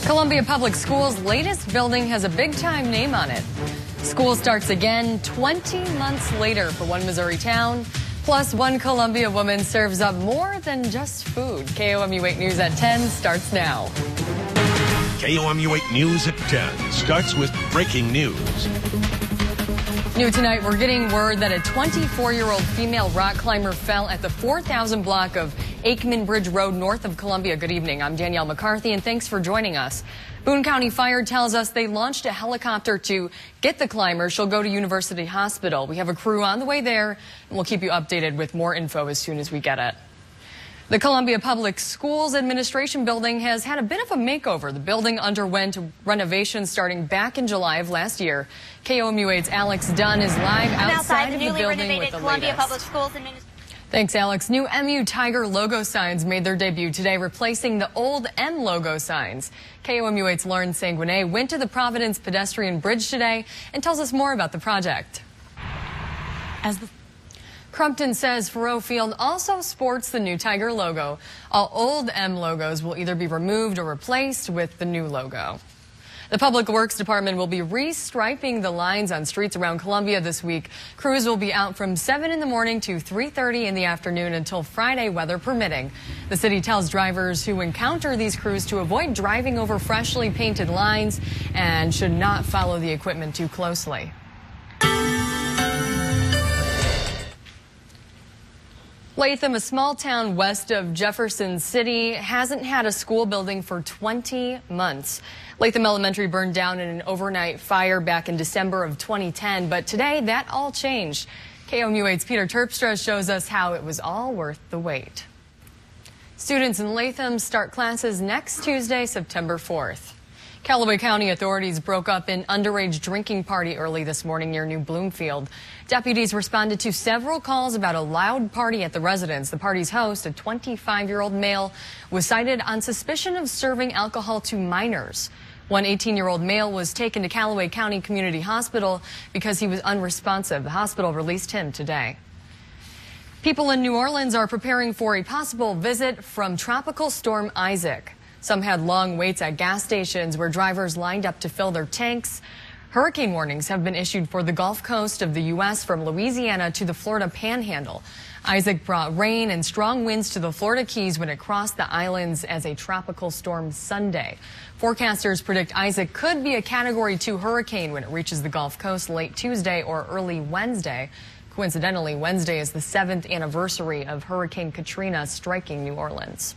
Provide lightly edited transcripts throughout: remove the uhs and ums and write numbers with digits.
Columbia Public Schools' latest building has a big-time name on it. School starts again 20 months later for one Missouri town. Plus, one Columbia woman serves up more than just food. KOMU 8 News at 10 starts now. KOMU 8 News at 10 starts with breaking news. New tonight, we're getting word that a 24-year-old female rock climber fell at the 4000 block of Aikman Bridge Road north of Columbia. Good evening. I'm Danielle McCarthy, and thanks for joining us. Boone County Fire tells us they launched a helicopter to get the climber. She'll go to University Hospital. We have a crew on the way there, and we'll keep you updated with more info as soon as we get it. The Columbia Public Schools Administration building has had a bit of a makeover. The building underwent renovations starting back in July of last year. KOMU 8's Alex Dunn is live outside of the building with the Columbia latest. Public Schools Administration. Thanks, Alex. New MU Tiger logo signs made their debut today, replacing the old M logo signs. KOMU 8's Lauren Sanguinet went to the Providence Pedestrian Bridge today and tells us more about the project. Crumpton says Faurot Field also sports the new Tiger logo. All old M logos will either be removed or replaced with the new logo. The Public Works Department will be restriping the lines on streets around Columbia this week. Crews will be out from 7 in the morning to 3:30 in the afternoon until Friday, weather permitting. The city tells drivers who encounter these crews to avoid driving over freshly painted lines and should not follow the equipment too closely. Latham, a small town west of Jefferson City, hasn't had a school building for 20 months. Latham Elementary burned down in an overnight fire back in December of 2010, but today that all changed. KOMU 8's Peter Terpstra shows us how it was all worth the wait. Students in Latham start classes next Tuesday, September 4th. Callaway County authorities broke up an underage drinking party early this morning near New Bloomfield. Deputies responded to several calls about a loud party at the residence. The party's host, a 25-year-old male, was cited on suspicion of serving alcohol to minors. One 18-year-old male was taken to Callaway County Community Hospital because he was unresponsive. The hospital released him today. People in New Orleans are preparing for a possible visit from Tropical Storm Isaac. Some had long waits at gas stations where drivers lined up to fill their tanks. Hurricane warnings have been issued for the Gulf Coast of the U.S. from Louisiana to the Florida Panhandle. Isaac brought rain and strong winds to the Florida Keys when it crossed the islands as a tropical storm Sunday. Forecasters predict Isaac could be a Category 2 hurricane when it reaches the Gulf Coast late Tuesday or early Wednesday. Coincidentally, Wednesday is the 7th anniversary of Hurricane Katrina striking New Orleans.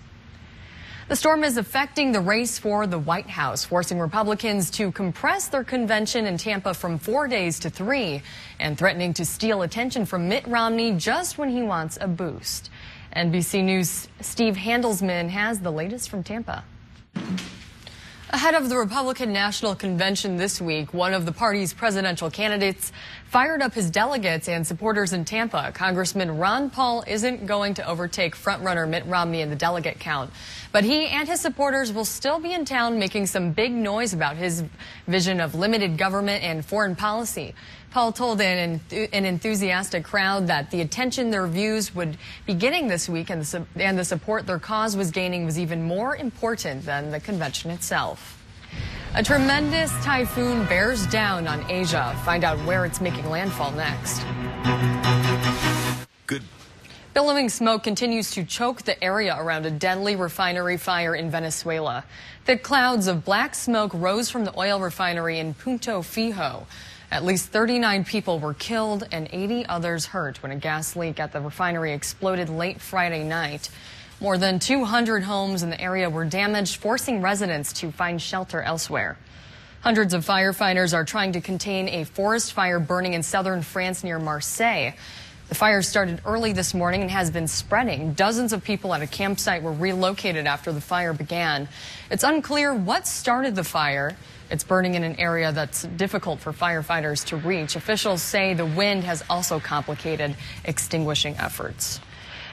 The storm is affecting the race for the White House, forcing Republicans to compress their convention in Tampa from 4 days to 3 and threatening to steal attention from Mitt Romney just when he wants a boost. NBC News' Steve Handelsman has the latest from Tampa. Ahead of the Republican National Convention this week, one of the party's presidential candidates fired up his delegates and supporters in Tampa. Congressman Ron Paul isn't going to overtake frontrunner Mitt Romney in the delegate count, but he and his supporters will still be in town making some big noise about his vision of limited government and foreign policy. Paul told an enthusiastic crowd that the attention their views would be getting this week and the support their cause was gaining was even more important than the convention itself. A tremendous typhoon bears down on Asia. Find out where it's making landfall next. Good. Billowing smoke continues to choke the area around a deadly refinery fire in Venezuela. Thick clouds of black smoke rose from the oil refinery in Punto Fijo. At least 39 people were killed and 80 others hurt when a gas leak at the refinery exploded late Friday night. More than 200 homes in the area were damaged, forcing residents to find shelter elsewhere. Hundreds of firefighters are trying to contain a forest fire burning in southern France near Marseille. The fire started early this morning and has been spreading. Dozens of people at a campsite were relocated after the fire began. It's unclear what started the fire. It's burning in an area that's difficult for firefighters to reach. Officials say the wind has also complicated extinguishing efforts.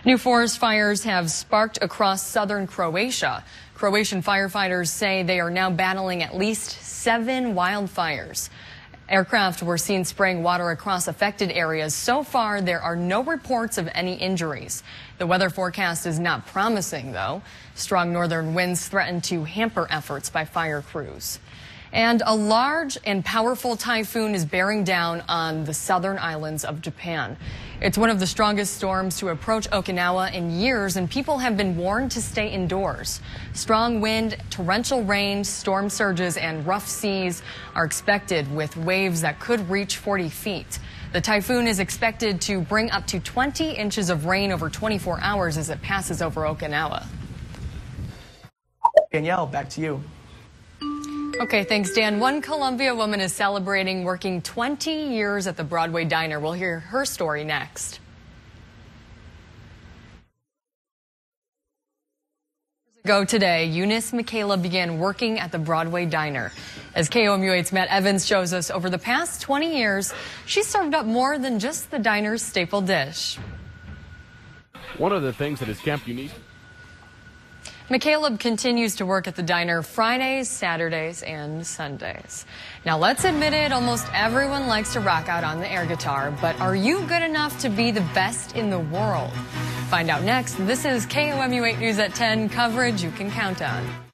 New forest fires have sparked across southern Croatia. Croatian firefighters say they are now battling at least 7 wildfires. Aircraft were seen spraying water across affected areas. So far, there are no reports of any injuries. The weather forecast is not promising, though. Strong northern winds threaten to hamper efforts by fire crews. And a large and powerful typhoon is bearing down on the southern islands of Japan. It's one of the strongest storms to approach Okinawa in years, and people have been warned to stay indoors. Strong wind, torrential rain, storm surges, and rough seas are expected, with waves that could reach 40 feet. The typhoon is expected to bring up to 20 inches of rain over 24 hours as it passes over Okinawa. Danielle, back to you. Okay, thanks, Dan. One Columbia woman is celebrating working 20 years at the Broadway Diner. We'll hear her story next. Years ago today, Eunice Michaela began working at the Broadway Diner. As KOMU8's Matt Evans shows us, over the past 20 years, she served up more than just the diner's staple dish. One of the things that has kept Eunice. McCaleb continues to work at the diner Fridays, Saturdays, and Sundays. Now, let's admit it, almost everyone likes to rock out on the air guitar, but are you good enough to be the best in the world? Find out next. This is KOMU8 News at 10, coverage you can count on.